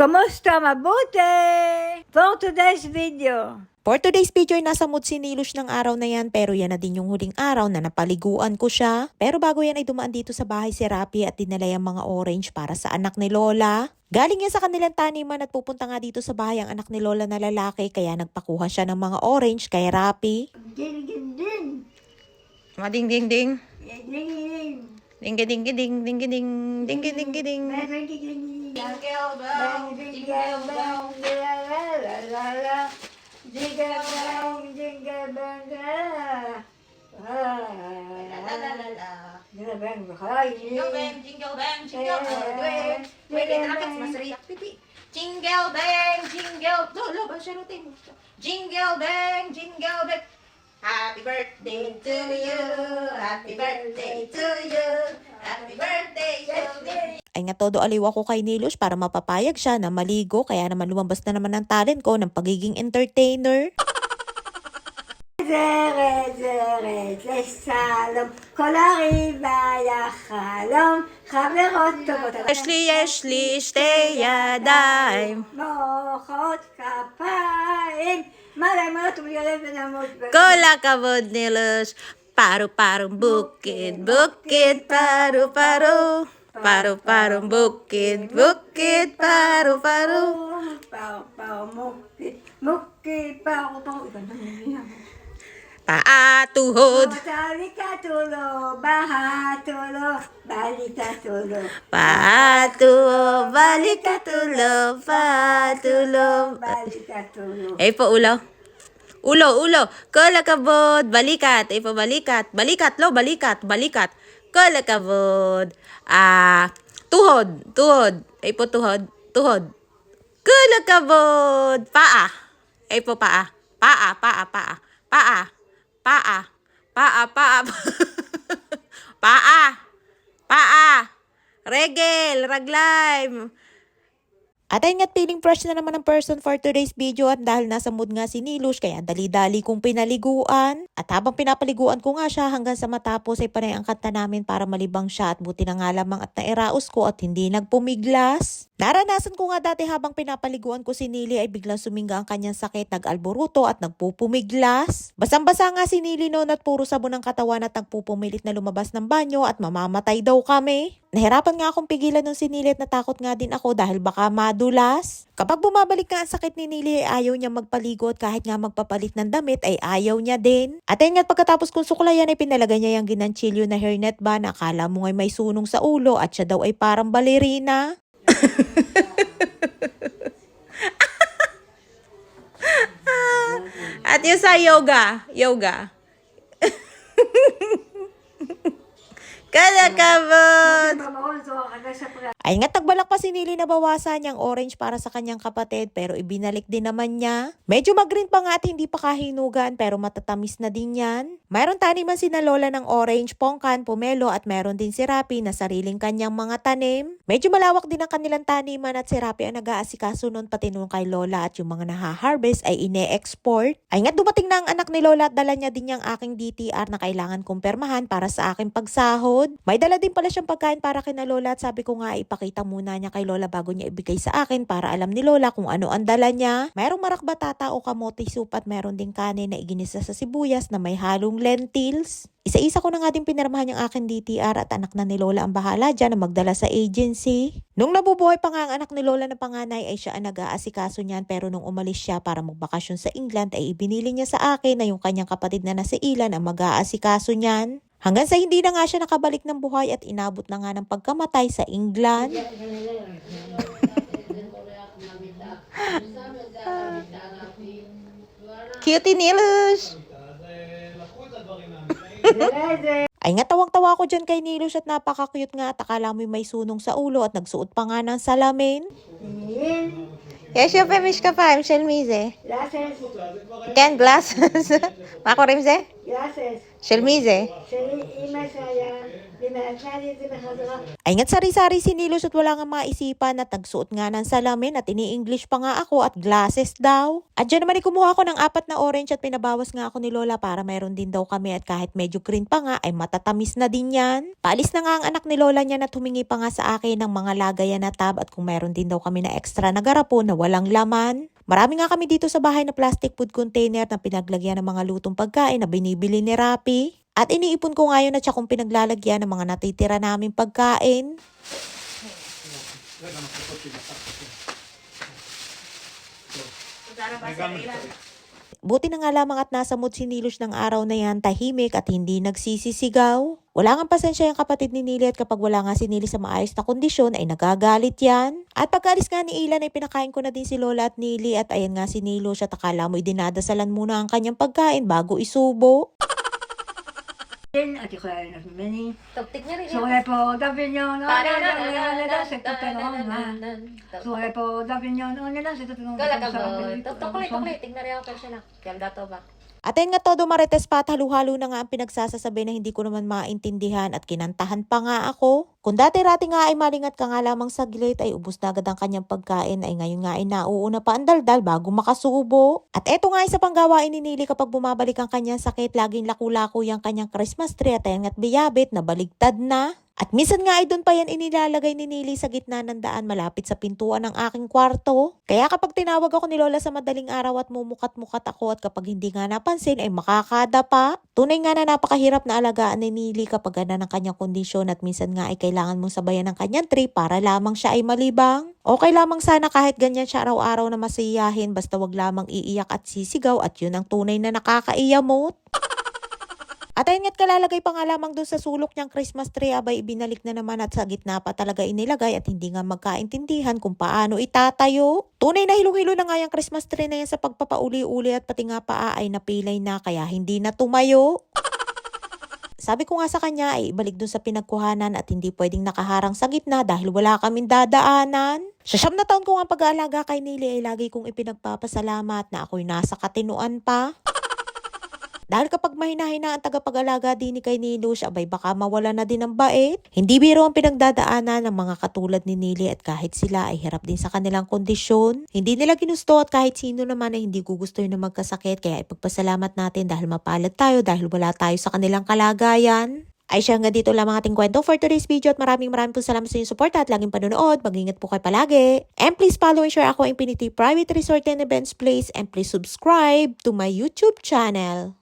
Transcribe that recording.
Kumusta? Mabuti! For today's video. For today's video ay nasa mood si Nilush ng araw na yan, pero yan na din yung huling araw na napaliguan ko siya. Pero bago yan ay dumaan dito sa bahay si Rapi at dinala yung mga orange para sa anak ni Lola. Galing yan sa kanilang taniman at pupunta nga dito sa bahay ang anak ni Lola na lalaki, kaya nagpakuha siya ng mga orange kay Rapi. Ding ding ding. Mading ding ding. Ding ding. Ding ding ding ding ding ding ding ding ding ding. Jingle bell, jingle bell, la la la la la. Jingle bell, jingle bell, la la la la. Jingle bell, Jingle bang, jingle bang, jingle all the way. Wait, nakakits masariyak, pipi. Jingle bang, jingle. Lo, ba siya rutin mo? Jingle bang, jingle bang. Happy birthday to you. Happy birthday to you. Happy birthday to you. Ay nga todo aliw ako kay Nilush para mapapayag siya na maligo, kaya naman lumabas na naman ang talent ko ng pagiging entertainer. zere zere salom, כל הריבה יחלום, חברות טובות על יש לי שתי ידיים, מוחות כפיים, מלא מלא ומגלב ונמות כל הכבוד נילוש. פרו פרו בוקית בוקית פרו פרו, פרו פרו בוקית בוקית פרו פרו. פאו פאו מוקי מוקי פאו פאו Paa, tuhod, Talika tulo, baha tulo, balita tulo. patulo, balikatulo, patulo. Balita tulo. Ay po ulo. Ulo. Kolakabod, balikat. Ay po balikat. Balikat, lo, balikat. Balikat. Kolakabod. Tuhod. Ay po tuhod. Kolakabod. Paa. Ay po paa. Paa. Paa. Regel, raglim. At ayun nga't feeling fresh na naman ang person for today's video, at dahil nasa mood nga si Nilush, kaya dali-dali kong pinaliguan. At habang pinapaliguan ko nga siya hanggang sa matapos ay panay ang kanta namin para malibang siya, at buti na nga lamang at nairaos ko at hindi nagpumiglas. Naranasan ko nga dati habang pinapaliguan ko si Nili ay biglang suminga ang kanyang sakit, nag-alboruto at nagpupumiglas. Basang-basa nga si Nili noon at puro sabon ang katawan at nagpupumilit na lumabas ng banyo at mamamatay daw kami. Nahirapan nga akong pigilan ng si Nili at natakot nga din ako dahil baka madulas. Kapag bumabalik nga ang sakit ni Nili ay ayaw niya magpaligo, at kahit nga magpapalit ng damit ay ayaw niya din. At ayun nga pagkatapos kong suklayan ay pinalagay niya yung ginanchilyo na hairnet ba na akala mo ngay may sunog sa ulo at siya daw ay parang balerina. At yung sa yoga. Kalakabot! Ay nga tagbalak pa si Nili na bawasan niyang orange para sa kanyang kapatid, pero ibinalik din naman niya. Medyo mag-green pa nga at hindi pa kahinugan, pero matatamis na din yan. Mayroon taniman si na Lola ng orange, pongkan, pomelo at meron din si Rapi na sariling kanyang mga tanim. Medyo malawak din ang kanilang taniman at si Rapi ang nag-aasikaso nun, pati nung kay Lola, at yung mga naha-harvest ay ine-export. Ay nga dumating na ang anak ni Lola at dala niya din yung aking DTR na kailangan kong permahan para sa aking pagsahod. May dala din pala siyang pagkain para kina Lola at sabi ko nga ipakita muna niya kay Lola bago niya ibigay sa akin para alam ni Lola kung ano ang dala niya. Mayroong marak batata o kamote soup at meron din kanin na iginisa sa sibuyas na may halong lentils. Isa-isa ko na nga din pinirmahan yung aking DTR at anak na ni Lola ang bahala dyan na magdala sa agency. Nung nabubuhay pa nga ang anak ni Lola na panganay ay siya ang nag-aasikaso niyan, pero nung umalis siya para magbakasyon sa England ay ibinili niya sa akin na yung kanyang kapatid na nasa Ilan ang mag-aasikaso niyan. Hanggang sa hindi na nga siya nakabalik ng buhay at inabot na nga ng pagkamatay sa England. Cutie Nilush! Ay nga tawang-tawa ko dyan kay Nilush at napaka-cute nga at akala mo may sunong sa ulo at nagsuot pa nga ng salamin. Yes, yung pemish ka pa, Michelle Mize. Glasses. Ken glasses. Mako rimze? Glasses. Michelle Mize. Ima saya Ay nga't sari-sari si Nilos at wala nga maisipan at nagsuot nga ng salamin at ini-English pa nga ako at glasses daw. At dyan naman kumuha ako ng 4 na orange at pinabawas nga ako ni Lola para mayroon din daw kami at kahit medyo green pa nga ay matatamis na din yan. Paalis na nga ang anak ni Lola niya na humingi pa nga sa akin ng mga lagayan na tab at kung mayroon din daw kami na extra na garapon na walang laman. Marami nga kami dito sa bahay na plastic food container na pinaglagyan ng mga lutong pagkain na binibili ni Rapi. At iniipon ko ngayon at siya kung pinaglalagyan ng mga natitira naming pagkain. Buti na nga lamang at nasa mood si Nilos ng araw na yan, tahimik at hindi nagsisisigaw. Wala nga pasensya yung kapatid ni Nili at kapag wala nga si Nili sa maayos na kondisyon ay nagagalit yan. At pagkaalis nga ni Ilan ay pinakain ko na din si Lola at Nili at ayan nga si Nilos at akala mo dinadasalan muna ang kanyang pagkain bago isubo. At ikaya na mini. Tugtig niya rin. So po, dapat nyo, no, sa tutulong na. So po, dapat nyo, no, sa tutulong Kala ka ba? Tukli. Tignan rin ako pero siya lang. Kaya dato ba? At ayun nga todo marites pa at halo-halo na nga ang pinagsasasabi na hindi ko naman maintindihan at kinantahan pa nga ako. Kung dati-rati nga ay malingat ka nga lamang saglit ay ubos na agad ang kanyang pagkain ay ngayon nga ay nauuna pa ang daldal bago makasubo. At eto nga ay sa panggawain ni Nili kapag bumabalik ang kanyang sakit laging laku-lako yung kanyang Christmas tree at ayun nga't biyabit na baligtad na. At minsan nga ay doon pa yan inilalagay ni Nili sa gitna ng daan malapit sa pintuan ng aking kwarto. Kaya kapag tinawag ako ni Lola sa madaling araw at mumukat-mukat ako at kapag hindi nga napansin ay makakadapa. Tunay nga na napakahirap na alagaan ni Nili kapag gana ng kanyang kondisyon at minsan nga ay kailangan mong sabayan ng kanyang tree para lamang siya ay malibang. Okay lamang sana kahit ganyan siya araw-araw na masiyahin basta wag lamang iiyak at sisigaw at yun ang tunay na nakakaiyamot. At ayun nga't kalalagay pa nga lamang dun sa sulok niyang Christmas tree abay ibinalik na naman at sa gitna pa talaga inilagay at hindi nga magkaintindihan kung paano itatayo. Tunay na hilong-hilo na nga yung Christmas tree na yan sa pagpapauli-uli at pati nga paa ay napilay na kaya hindi na tumayo. Sabi ko nga sa kanya ay ibalik dun sa pinagkuhanan at hindi pwedeng nakaharang sa gitna dahil wala kaming dadaanan. Sa 7 na taon ko nga pag-aalaga kay Nili ay lagi kong ipinagpapasalamat na ako'y nasa katinuan pa. Dahil kapag mahina-hina ang tagapag-alaga din ni kay Nilos, abay baka mawala na din ang bait. Hindi biro ang pinagdadaanan ng mga katulad ni Nili at kahit sila ay hirap din sa kanilang kondisyon. Hindi nila ginusto at kahit sino naman ay hindi gugustuhin na magkasakit kaya ipagpasalamat natin dahil mapalad tayo dahil wala tayo sa kanilang kalagayan. Ay siya nga dito lang ang ating kwento for today's video at maraming po salamat sa inyong support at laging panonood. Mag-ingat po kayo palagi. And please follow and share ako Infinity Private Resort and Events Place and please subscribe to my YouTube channel.